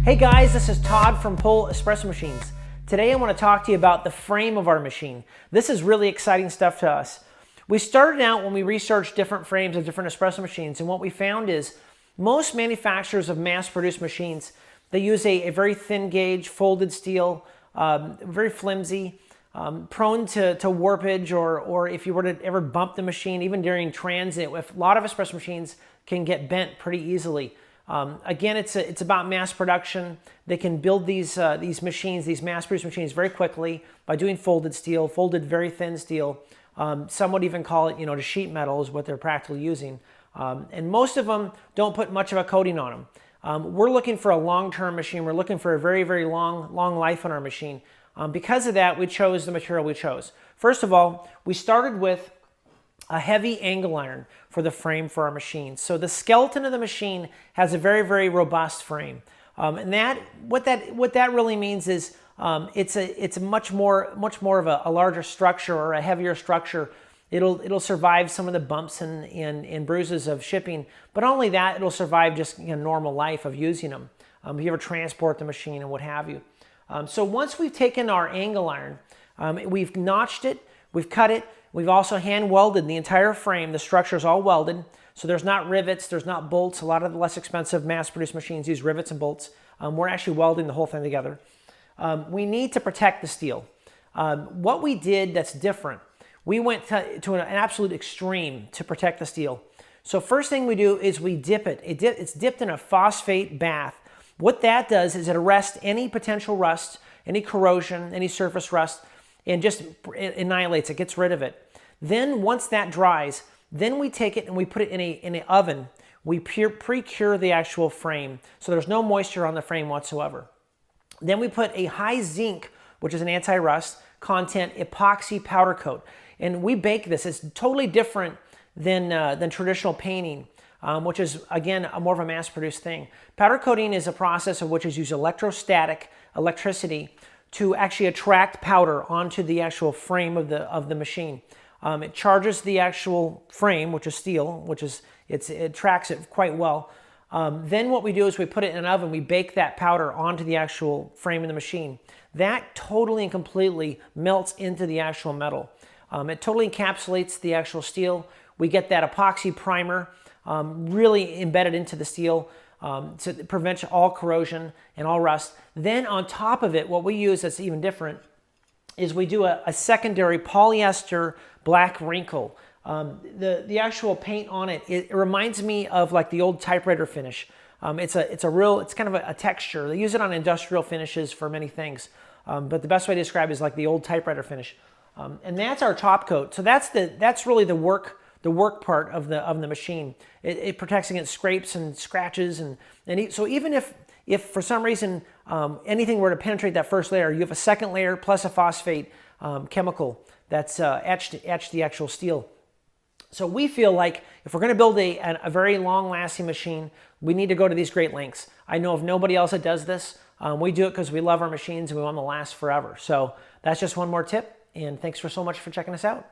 Hey guys, this is Todd from Pull Espresso Machines. Today I want to talk to you about the frame of our machine. This is really exciting stuff to us. We started out when we researched different frames of different espresso machines, and what we found is most manufacturers of mass-produced machines, they use a very thin gauge, folded steel, very flimsy, prone to warpage, or if you were to ever bump the machine, even during transit, a lot of espresso machines can get bent pretty easily. Again, it's about mass production. They can build these machines, these mass-produced machines, very quickly by doing folded steel, folded very thin steel. Some would even call it, to sheet metal is what they're practically using. And most of them don't put much of a coating on them. We're looking for a long-term machine. We're looking for a very, very long life on our machine. Because of that, we chose the material we chose. First of all, we started with a heavy angle iron for the frame for our machine. So the skeleton of the machine has a very, very robust frame. And what that really means is it's much more of a larger structure or a heavier structure. It'll survive some of the bumps and bruises of shipping, but not only that, it'll survive just normal life of using them. If you ever transport the machine and what have you. So once we've taken our angle iron, we've notched it, we've cut it, we've also hand welded the entire frame. The structure is all welded, so there's not rivets, there's not bolts. A lot of the less expensive mass-produced machines use rivets and bolts. We're actually welding the whole thing together. We need to protect the steel. What we did that's different, we went to an absolute extreme to protect the steel. So first thing we do is we dip it. It's dipped in a phosphate bath. What that does is it arrests any potential rust, any corrosion, any surface rust, and just annihilates it, gets rid of it. Then once that dries, then we take it and we put it in an oven. We pre-cure the actual frame, so there's no moisture on the frame whatsoever. Then we put a high zinc, which is an anti-rust content epoxy powder coat, and we bake this. It's totally different than traditional painting, which is again more of a mass-produced thing. Powder coating is a process of which is use electrostatic electricity to actually attract powder onto the actual frame of the machine. It charges the actual frame, which is steel, it tracks it quite well. Then what we do is we put it in an oven, we bake that powder onto the actual frame of the machine. That totally and completely melts into the actual metal. It totally encapsulates the actual steel. We get that epoxy primer really embedded into the steel to prevent all corrosion and all rust. Then on top of it, what we use that's even different is we do a secondary polyester black wrinkle. The actual paint on it reminds me of like the old typewriter finish. It's kind of a texture. They use it on industrial finishes for many things, but the best way to describe it is like the old typewriter finish. And that's our top coat. So that's really the work part of the machine. It protects against scrapes and scratches, so even if for some reason anything were to penetrate that first layer, you have a second layer plus a phosphate chemical that's etched the actual steel. So we feel like if we're going to build a very long-lasting machine, we need to go to these great lengths. I know of nobody else that does this. We do it because we love our machines and we want them to last forever. So that's just one more tip, and thanks so much for checking us out.